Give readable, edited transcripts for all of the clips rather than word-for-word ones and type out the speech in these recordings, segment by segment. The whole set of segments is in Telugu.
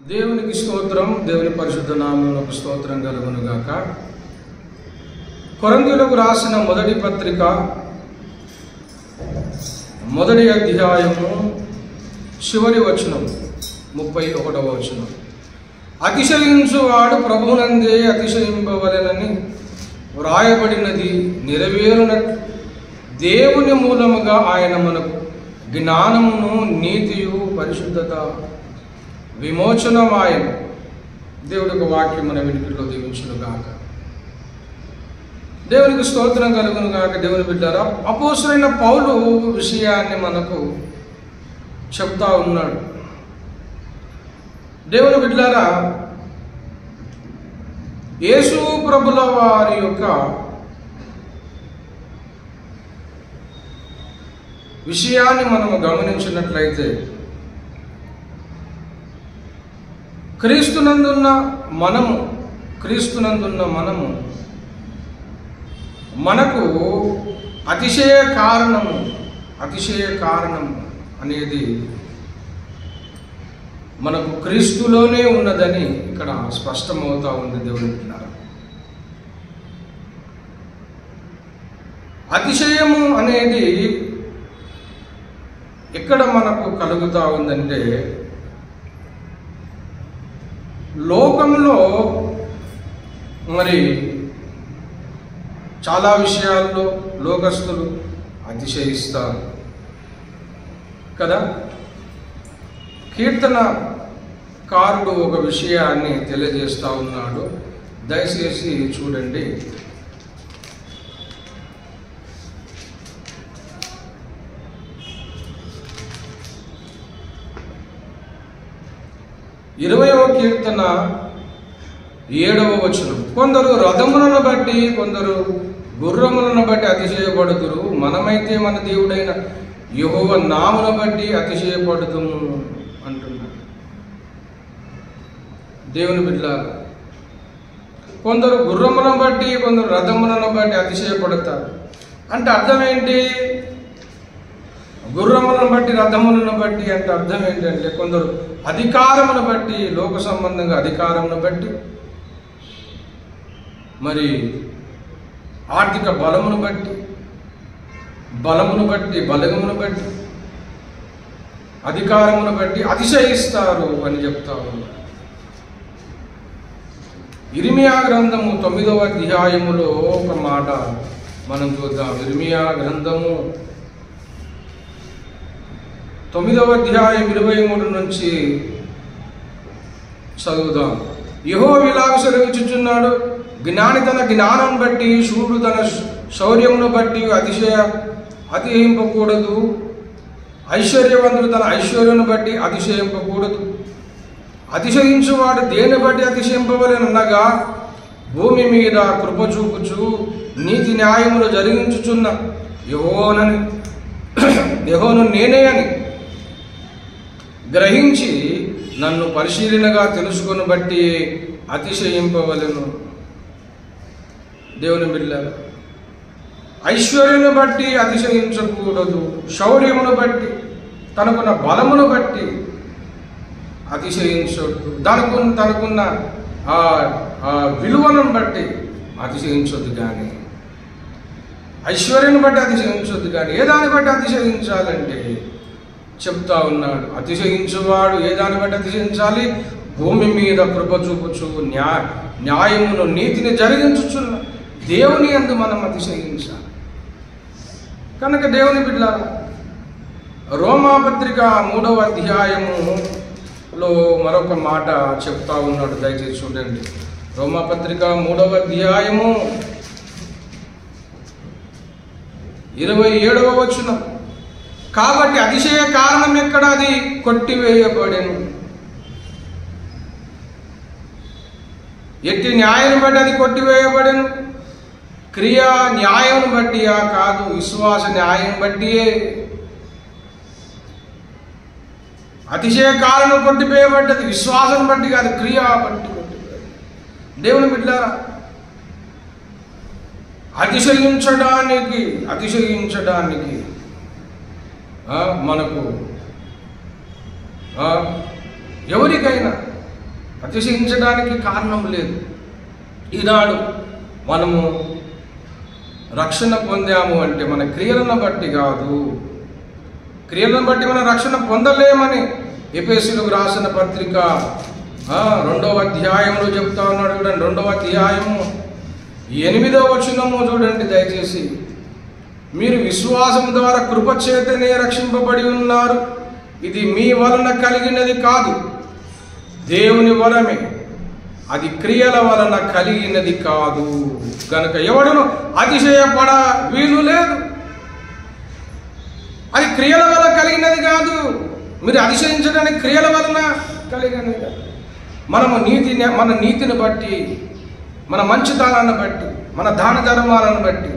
దేవునికి స్తోత్రం. దేవుని పరిశుద్ధ నామమునకు స్తోత్రం కలుగును గాక. కొరింథీయులకు రాసిన మొదటి పత్రిక మొదటి అధ్యాయము చివరి వచనం 31వ వచనం. అతిశయించువాడు ప్రభువునందే అతిశయింపవలెనని వ్రాయబడినది నెరవేరునట్లు దేవుని మూలముగా ఆయన మనకు జ్ఞానమును నీతియు పరిశుద్ధత విమోచనమాయన. దేవుడికి వాక్యం మన వినికిడిలో దీవించును గాక. దేవునికి స్తోత్రం కలుగును గాక. దేవుని బిడ్డారా, అపోస్తలుడైన పౌలు విషయాన్ని మనకు చెప్తా ఉన్నాడు. దేవుని బిడ్డారా, యేసు ప్రభుల వారి యొక్క విషయాన్ని మనము గమనించినట్లయితే, క్రీస్తునందున్న మనము మనకు అతిశయ కారణం అనేది మనకు క్రీస్తులోనే ఉన్నదని ఇక్కడ స్పష్టమవుతా ఉంది. దేవుని బిడ్డలారా, అతిశయము అనేది ఎక్కడ మనకు కలుగుతూ ఉందంటే, లోకంలో మరి చాలా విషయాల్లో లోకస్తులు అతిశయిస్తారు కదా. కీర్తనకారుడు ఒక విషయాన్ని తెలియజేస్తూ ఉన్నాడు. దయచేసి చూడండి. ఇరవయవ కీర్తన 7వ వచనం. కొందరు రథములను బట్టి కొందరు గుర్రములను బట్టి అతిశయపడుదురు, మనమైతే మన దేవుడైన యెహోవా నామమును బట్టి అతిశయపడుదుము అంటున్నాడు. దేవుని బిడ్డలారా, కొందరు గుర్రములను బట్టి కొందరు రథములను బట్టి అతిశయపడతారు అంటే అర్థం ఏంటి? గుర్రములను బట్టి రథములను బట్టి అంటే అర్థం ఏంటంటే, కొందరు అధికారమును బట్టి, లోక సంబంధంగా అధికారమును బట్టి, మరి ఆర్థిక బలమును బట్టి, బలమును బట్టి, అధికారమును బట్టి అతిశయిస్తారు అని చెప్తా ఉన్నారు. ఇర్మియా గ్రంథము 9వ అధ్యాయములో ఒక మాట మనం చూద్దాం. ఇర్మియా గ్రంథము 9వ అధ్యాయం 23 నుంచి చదువుదాం. యెహోవా ఇలాగ సెలవిచ్చుచున్నాడు, జ్ఞాని తన జ్ఞానం బట్టి, శూరుడు తన శౌర్యమును బట్టి అతిశయింపకూడదు, ఐశ్వర్యవంతుడు తన ఐశ్వర్యమును బట్టి అతిశయింపకూడదు. అతిశయించువాడు దేని బట్టి అతిశయింపవలెనగా, భూమి మీద కృప చూపుచు నీతి న్యాయములు జరిగించుచున్న యెహోవాను నేనే అని గ్రహించి నన్ను పరిశీలనగా తెలుసుకొని బట్టి అతిశయింపవలెను. దేవుని బిడ్డలారా, ఐశ్వర్యమును బట్టి అతిశయించకూడదు, శౌర్యమును బట్టి, తనకున్న బలమును బట్టి అతిశయించొద్దు, తనకున్న విలువలను బట్టి అతిశయించొద్దు. కానీ ఐశ్వర్యాన్ని బట్టి అతిశయించొద్దు. కానీ ఏ దాన్ని బట్టి అతిశయించాలంటే చెప్తా ఉన్నాడు, అతిశయించువాడు ఏ దాన్ని బట్టి అతిశయించాలి? భూమి మీద కృప చూపుచు న్యాయమును నీతిని జరిగించుచున్న దేవుని యందు మనం అతిశయించాలి. కనుక దేవుని బిడ్డలారా, రోమాపత్రిక 3వ అధ్యాయములో మరొక మాట చెప్తా ఉన్నాడు. దయచేసి చూడండి. రోమాపత్రిక 3వ అధ్యాయము 27వ వచనం. కాబట్టి అతిశయ కారణం ఎక్కడ? అది కొట్టివేయబడెను. ఎట్టి న్యాయం బట్టి అది కొట్టివేయబడెను. క్రియా న్యాయం బట్టియా? కాదు, విశ్వాస న్యాయం బట్టియే. అతిశయ కారణం కొట్టివేయబడ్డది, విశ్వాసం బట్టి కాదు, క్రియా బట్టి కొట్టివేయబడ్డది. దేవుని బిడ్డలారా, అతిశయించడానికి మనకు ఎవరికైనా అతిశయించడానికి కారణం లేదు. ఈనాడు మనము రక్షణ పొందాము అంటే మన క్రియలను బట్టి కాదు. క్రియలను బట్టి మనం రక్షణ పొందలేమని ఎఫెసీయులకు రాసిన పత్రిక 2వ అధ్యాయంలో చెప్తా ఉన్నాడు. చూడండి, 2వ అధ్యాయము 8వ వచనము చూడండి దయచేసి. మీరు విశ్వాసం ద్వారా కృపచేతనే రక్షింపబడి ఉన్నారు. ఇది మీ వలన కలిగినది కాదు, దేవుని వరమే. అది క్రియల వలన కలిగినది కాదు, గనుక ఎవడును అతిశయపడ వీలు లేదు. అది క్రియల వల్ల కలిగినది కాదు. మీరు అతిశయించడానికి క్రియల వలన కలిగినది కాదు. మన నీతిని బట్టి, మన మంచితనాన్ని బట్టి, మన దాన ధర్మాలను బట్టి,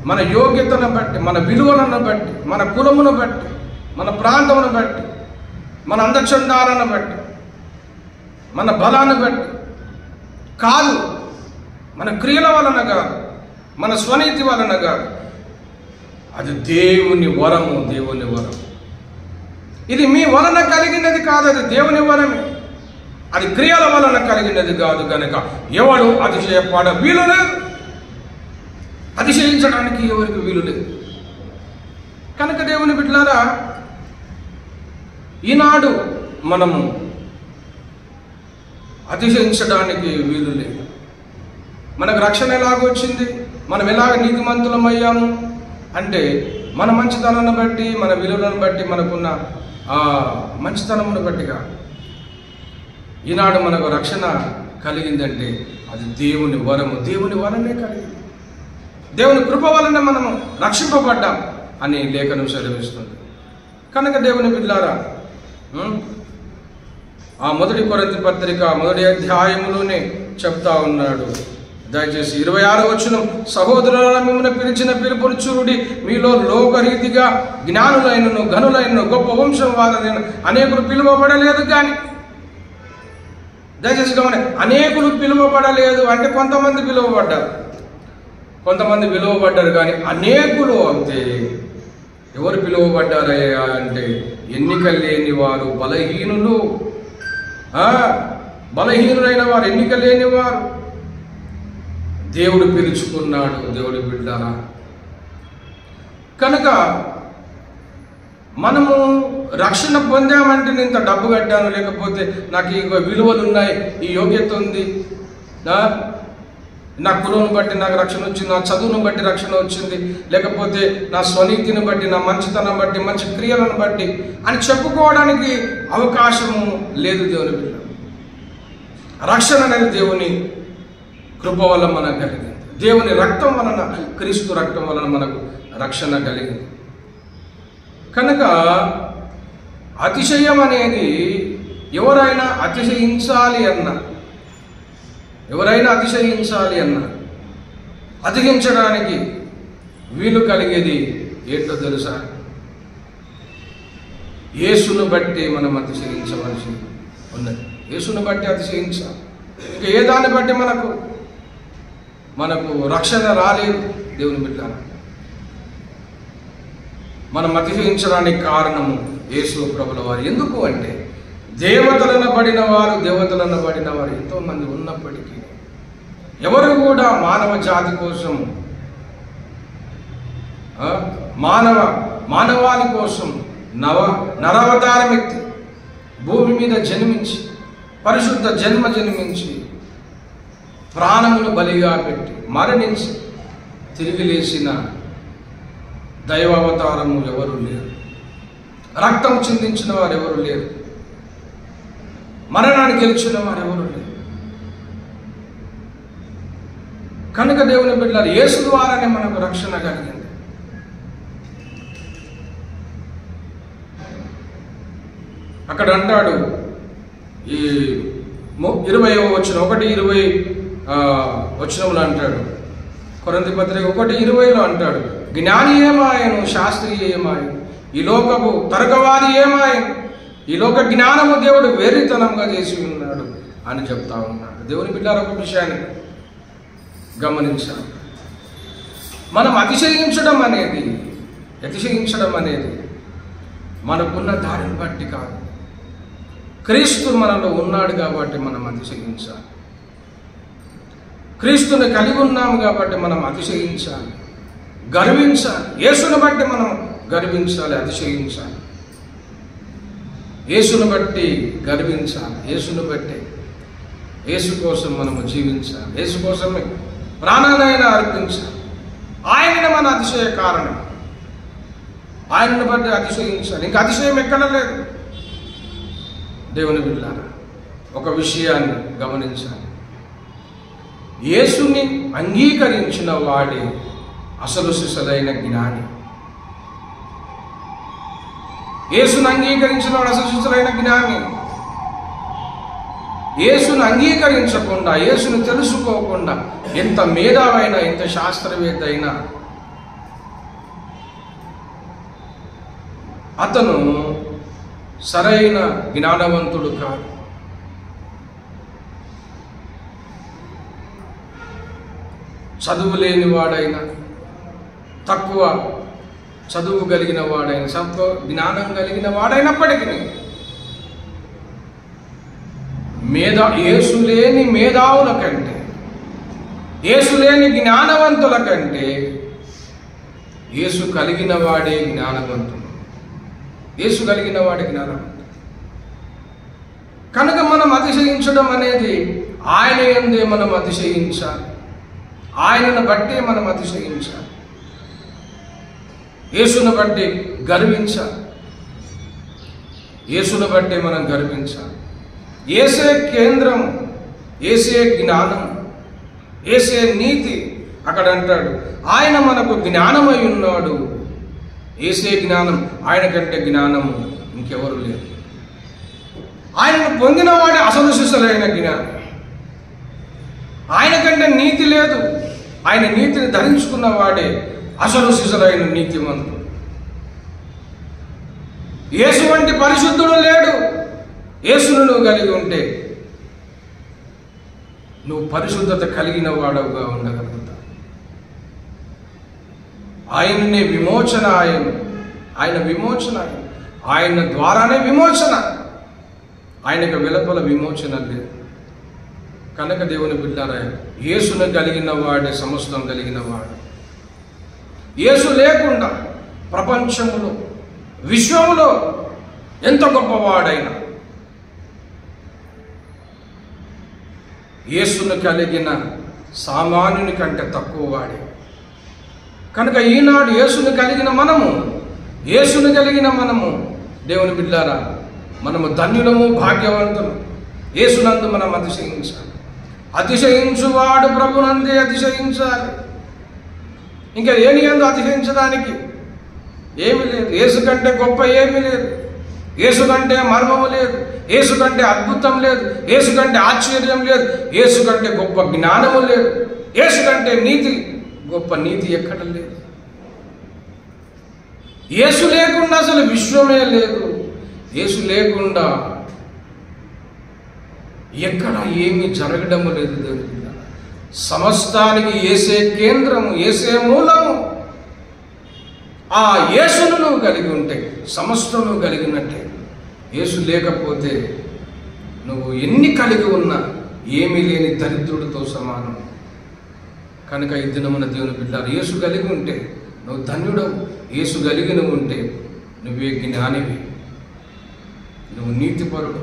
మన యోగ్యతను బట్టి, మన విలువలను బట్టి, మన కులమును బట్టి, మన ప్రాంతమును బట్టి, మన అందచందాలను బట్టి, మన బలాన్ని బట్టి కాదు. మన క్రియల వలన కాదు, మన స్వనీతి వలన కాదు. అది దేవుని వరము, దేవుని వరం. ఇది మీ వలన కలిగినది కాదు, అది దేవుని వరమే. అది క్రియల వలన కలిగినది కాదు, కనుక ఎవడు అతిశయపడ వీలు లేదు. అతిశయించడానికి ఎవరికి వీలు లేదు. కనుక దేవుని బిడ్డలారా, ఈనాడు మనము అతిశయించడానికి వీలు లేదు. మనకు రక్షణ ఎలాగొచ్చింది, మనం ఎలాగ నీతిమంతులమయ్యాము అంటే మన మంచితనాన్ని బట్టి, మన విలువలను బట్టి, మనకున్న మంచితనమును బట్టిగా. ఈనాడు మనకు రక్షణ కలిగిందంటే అది దేవుని వరము, దేవుని వలనే కలిగింది. దేవుని కృప వలన మనము రక్షింపబడ్డాం అని లేఖనం సెలవిస్తుంది. కనుక దేవుని బిడ్డలారా, ఆ 1 కొరింథీ పత్రిక 1వ అధ్యాయములోనే చెప్తా ఉన్నాడు. దయచేసి 26వ వచనం, సహోదరులారా, మిమ్మల్ని పిలిచిన పిలుపును చూడి, మీలో లోకరీతిగా జ్ఞానులైనను ఘనులైనను గొప్ప వంశం వారని అనేకులు పిలువబడలేదు. కానీ దయచేసి గమని, అనేకులు పిలువబడలేదు అంటే కొంతమంది పిలువబడ్డారు, కొంతమంది పిలువబడ్డారు. కానీ అనేకులు అంటే ఎవరు పిలువబడ్డారయ్యా అంటే ఎన్నిక లేని వారు, బలహీనులు, బలహీనులైన వారు, ఎన్నిక లేని వారు దేవుడు పిలుచుకున్నాడు. దేవుడి బిడ్డలారా, కనుక మనము రక్షణ పొందామంటే నేను ఇంత డబ్బు కట్టాను, లేకపోతే నాకు ఈ విలువలు ఉన్నాయి, ఈ యోగ్యత ఉంది, నా కులం బట్టి నాకు రక్షణ వచ్చింది, నా చదువును బట్టి రక్షణ వచ్చింది, లేకపోతే నా స్వనీతిని బట్టి, నా మంచితనం బట్టి, మంచి క్రియలను బట్టి అని చెప్పుకోవడానికి అవకాశము లేదు. దేవుని బిడ్డ, రక్షణ అనేది దేవుని కృప వల్ల మనకు కలిగింది. దేవుని రక్తం వలన, క్రీస్తు రక్తం వలన మనకు రక్షణ కలిగింది. కనుక అతిశయం అనేది ఎవరైనా అతిశయించాలి అన్న అతిశయించడానికి వీలు కలిగేది ఏంటో తెలుసా? యేసును బట్టి మనం అతిశయించవలసి ఉన్నది. యేసును బట్టి అతిశయించాలి. ఇంకా ఏ దాన్ని బట్టి మనకు రక్షణ రాలేదు. దేవుని బిడ్డలారా, మనం అతిశయించడానికి కారణము యేసు ప్రభుల వారు. ఎందుకు అంటే దేవతలను పడిన వారు ఎంతోమంది ఉన్నప్పటికీ ఎవరు కూడా మానవ జాతి కోసం, మానవాళి కోసం నరవతారం ఎత్తి భూమి మీద జన్మించి, పరిశుద్ధ జన్మించి, ప్రాణమును బలిగా పెట్టి మరణించి తిరిగి లేచిన దైవావతారము ఎవరు లేరు. రక్తం చిందించిన వారు ఎవరు లేరు. మరణాన్ని గెలిచిన వారు ఎవరు లేరు. కనుక దేవుని బిడ్డలారా, యేసు ద్వారానే మనకు రక్షణ కలిగింది. అక్కడ అంటాడు, ఈ 20వ వచనం 1:20 వచనంలో అంటాడు, కొరింథీ పత్రిక 1:20లో అంటాడు, జ్ఞాని ఏమాయను, శాస్త్రి ఏమాయను, ఈ లోకపు తరగవారి ఏమాయను, ఈ లోక జ్ఞానము దేవుడు వేరితనంగా చేసి ఉన్నాడు అని చెప్తా ఉన్నాడు. దేవుని బిడ్డలారా, ఒక విషయాన్ని గమనించాలి. మనం అతిశయించడం అనేది మనకున్న దారిని బట్టి కాదు, క్రీస్తు మనలో ఉన్నాడు కాబట్టి మనం అతిశయించాలి. క్రీస్తుని కలిగి ఉన్నాము కాబట్టి మనం అతిశయించాలి, గర్వించాలి. యేసుని బట్టి మనం గర్వించాలి, అతిశయించాలి. యేసుని బట్టి గర్వించాలి, యేసుని బట్టి, యేసు కోసం మనము జీవించాలి, యేసు కోసమే ప్రాణాలైనా అర్పించాలి. ఆయననే మన అతిశయ కారణం. ఆయనను బట్టి అతిశయించాలి. ఇంకా అతిశయం ఎక్కడ లేదు. దేవుని బిడ్డలారా, ఒక విషయాన్ని గమనించాలి. యేసుని అంగీకరించిన వాడే అసలు సిసలైన జ్ఞాని. యేసును అంగీకరించిన వాడు అసలు సిసలైన జ్ఞాని. యేసును అంగీకరించకుండా, యేసును తెలుసుకోకుండా ఎంత మేధావైనా, ఎంత శాస్త్రవేత్త అయినా అతను సరైన జ్ఞానవంతుడు కాదు. చదువు లేని వాడైనా, తక్కువ చదువు కలిగిన వాడైనా, తక్కువ జ్ఞానం కలిగిన వాడైనప్పటికీ యేసు లేని మేధావుల కంటే, యేసు లేని జ్ఞానవంతుల కంటే యేసు కలిగిన వాడే జ్ఞానవంతుడు. యేసు కలిగిన వాడే జ్ఞానవంతుడు. కనుక మనం అతిశయించడం అనేది ఆయన యందే మనం అతిశయించాలి, ఆయనను బట్టే మనం అతిశయించాలి, యేసును బట్టి గర్వించాలి, యేసును బట్టే మనం గర్వించాలి. యేసే కేంద్రం, యేసే జ్ఞానం, యేసే నీతి. అక్కడ అంటాడు, ఆయన మనకు జ్ఞానమై ఉన్నాడు. యేసే జ్ఞానం, ఆయన కంటే జ్ఞానము ఇంకెవరు లేరు. ఆయనను పొందినవాడే అసలు సిసలైన జ్ఞానం. ఆయన కంటే నీతి లేదు. ఆయన నీతిని ధరించుకున్నవాడే అసలు సిసలైన నీతిమంతుడు. యేసు వంటి పరిశుద్ధుడు లేడు. యేసును నువ్వు కలిగి ఉంటే నువ్వు పరిశుద్ధత కలిగిన వాడవుగా ఉండగలుగుతావు. ఆయననే విమోచన, ఆయన విమోచన, ఆయన ద్వారానే విమోచన. ఆయనకు వెలుపల విమోచన లేదు. కనుక దేవుని బిడ్డలారా, యేసును కలిగిన వాడే సమస్తం కలిగిన వాడు. యేసు లేకుండా ప్రపంచంలో, విశ్వంలో ఎంత గొప్పవాడైనా యేసును కలిగిన సామాన్యుని కంటే తక్కువ వాడే. కనుక ఈనాడు యేసును కలిగిన మనము, యేసును కలిగిన మనము దేవుని బిడ్డలారా, మనము ధన్యులము, భాగ్యవంతులు. యేసునందు మనం అతిశయించాలి. అతిశయించువాడు ప్రభునందే అతిశయించాలి. ఇంకా ఏమి యందు అతిశయించడానికి ఏమి లేదు. యేసు కంటే గొప్ప ఏమీ లేదు. యేసు కంటే మర్మము లేదు. యేసు కంటే అద్భుతం లేదు. యేసు కంటే ఆశ్చర్యం లేదు. యేసు కంటే గొప్ప జ్ఞానము లేదు. యేసు కంటే నీతి, గొప్ప నీతి ఎక్కడ లేదు. యేసు లేకుండా అసలు విశ్వమే లేదు. యేసు లేకుండా ఎక్కడ ఏమీ జరగడము లేదు. దేవుని సమస్తానికి యేసే కేంద్రము, యేసే మూలము. ఆ యేసును నువ్వు కలిగి ఉంటే సమస్తం నువ్వు కలిగినట్టే. యేసు లేకపోతే నువ్వు ఎన్ని కలిగి ఉన్నా ఏమీ లేని దరిద్రుడితో సమానం. కనుక ఈ దినమున దేవుని బిడ్డలారా, యేసు కలిగి ఉంటే నువ్వు ధన్యుడవు. యేసు కలిగి ఉంటే నువ్వే జ్ఞానివి, నువ్వు నీతిపరుడు,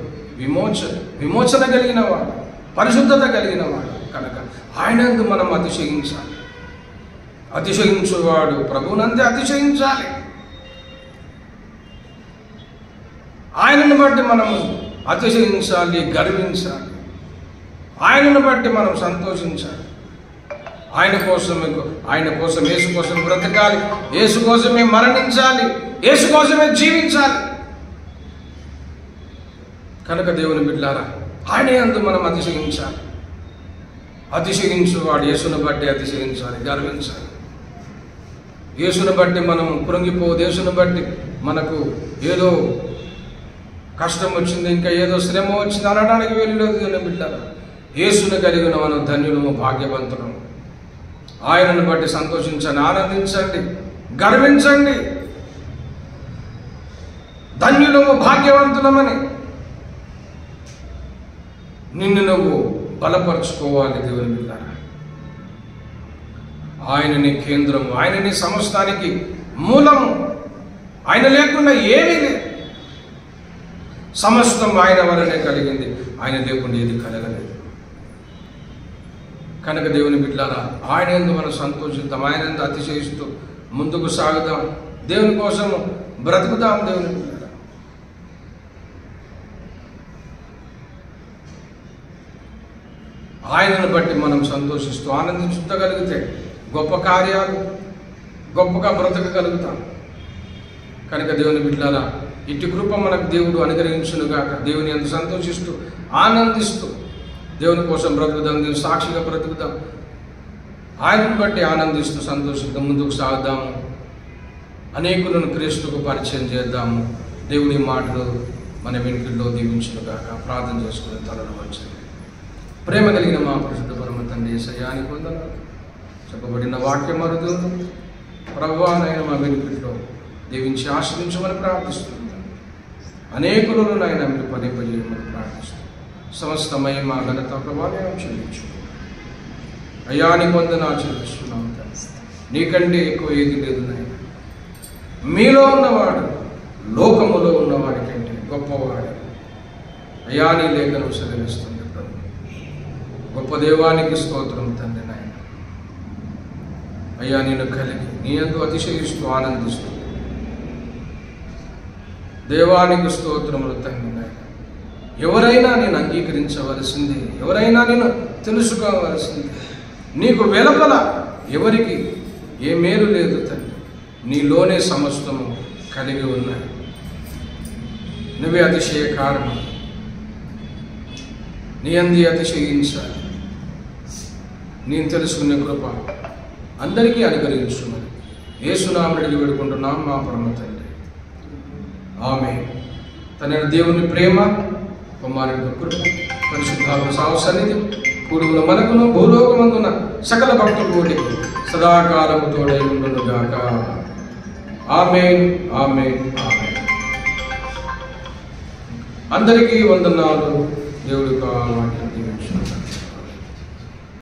విమోచన కలిగిన వాడు, పరిశుద్ధత కలిగిన వాడు. కనుక ఆయనందు మనం అతిశయించాలి. అతిశయించువాడు ప్రభువునందే అతిశయించాలి. ఆయనను బట్టి మనము అతిశయించాలి, గర్వించాలి. ఆయనను బట్టి మనం సంతోషించాలి. ఆయన కోసం యేసు కోసం బ్రతకాలి. యేసు కోసమే మరణించాలి. యేసు కోసమే జీవించాలి. కనుక దేవుని బిడ్డలారా, ఆయన యందు మనం అతిశయించాలి. అతిశయించువాడు యేసును బట్టి అతిశయించాలి, గర్వించాలి. యేసును బట్టి మనం కృంగిపోదు. యేసును బట్టి మనకు ఏదో కష్టం వచ్చింది, ఇంకా ఏదో శ్రమ వచ్చింది అనడానికి వెళ్ళలేదు. దేవుని బిడ్డలారా, యేసును కలిగిన మనం ధన్యులము, భాగ్యవంతులము. ఆయనను బట్టి సంతోషించండి, ఆనందించండి, గర్వించండి. ధన్యులము, భాగ్యవంతులమని నిన్ను నువ్వు బలపరుచుకోవాలి. దేవుని బిడ్డలారా, ఆయనని కేంద్రము, ఆయనని సమస్తానికి మూలము. ఆయన లేకుండా ఏమీ లేదు. సమస్తం ఆయన వలనే కలిగింది, ఆయన లేకుండా ఏది కలగలేదు. కనుక దేవుని బిడ్డలారా, ఆయన యందు మనం సంతోషిద్దాం, ఆయన యందు అతిశయిస్తూ ముందుకు సాగుదాం, దేవుని కోసం బ్రతుకుదాం. దేవుని బిడ్డలారా, ఆయనను బట్టి మనం సంతోషిస్తూ ఆనందించగలిగితే గొప్ప కార్యాలు, గొప్పగా బ్రతకగలుగుతాం. కనుక దేవుని బిడ్డలారా, ఇట్టి కృప మనకు దేవుడు అనుగ్రహించునుగాక. దేవుని యందు సంతోషిస్తూ ఆనందిస్తూ దేవుని కోసం బ్రతుకుదాం, దేవుని సాక్షిగా బ్రతుకుదాం, ఆయనను బట్టి ఆనందిస్తూ సంతోషిద్దాం, ముందుకు సాగుదాము, అనేకులను క్రీస్తుకు పరిచయం చేద్దాము. దేవుని మాటలు మన వెనుకల్లో దీవించునుగాక. ప్రార్థన చేసుకుని తలను వచ్చండి. ప్రేమ కలిగిన మా పరిశుద్ధ పరమ తండ్రి యేసయ్యానికి వందనాలు. చెప్పబడిన వాక్యం మరుదు ప్రభువానైనా మా వెనుకల్లో దీవించి ఆశ్రయించమని ప్రార్థిస్తున్నాను. అనేకులను నాయన మీరు ఫలింపజేయమని ప్రార్థిస్తున్నాను. సమస్త మహిమ ఘనత ప్రభావం చెల్లించు అయ్యా. నీకు వందనాలు చెల్లిస్తున్నాం. నీకంటే ఎక్కువ ఏది లేదు నాయన. మీలో ఉన్నవాడు లోకములో ఉన్నవాడి కంటే గొప్పవాడు అయ్యా. నీ లేఖనం సెలవిస్తుంది ప్రభు. గొప్ప దేవానికి స్తోత్రం తండ్రి నాయన. అయ్యా, నేను కలిగి నీ యందు అతిశయిస్తూ ఆనందిస్తూ దేవానికి స్తోత్రములు తండ్రి నాయన. ఎవరైనా నేను అంగీకరించవలసింది, ఎవరైనా నేను తెలుసుకోవలసింది. నీకు వెలుపల ఎవరికి ఏ మేలు లేదు తండ్రి. నీలోనే సమస్తము కలిగి ఉన్నాయి. నువ్వే అతిశయ కారణం. నీ అంది అతిశయించాలి. నేను తెలుసుకునే కృప అందరికీ అనుగ్రహించున్నది. యేసునామములో వేడుకుంటున్నాం మా పరమ తండ్రి, ఆమేన్. తన దేవుని ప్రేమ, కుమారుని కృప, పరిశుద్ధాత్మ సన్నిధి కూడుకున్న మనకును భూలోకమందున సకల భక్తులకు సదాకాలము తోడై ఉండునుగాక. ఆమేన్, ఆమేన్, ఆమేన్. అందరికీ వందనాలు. దేవుడి వాక్యం దీవించును.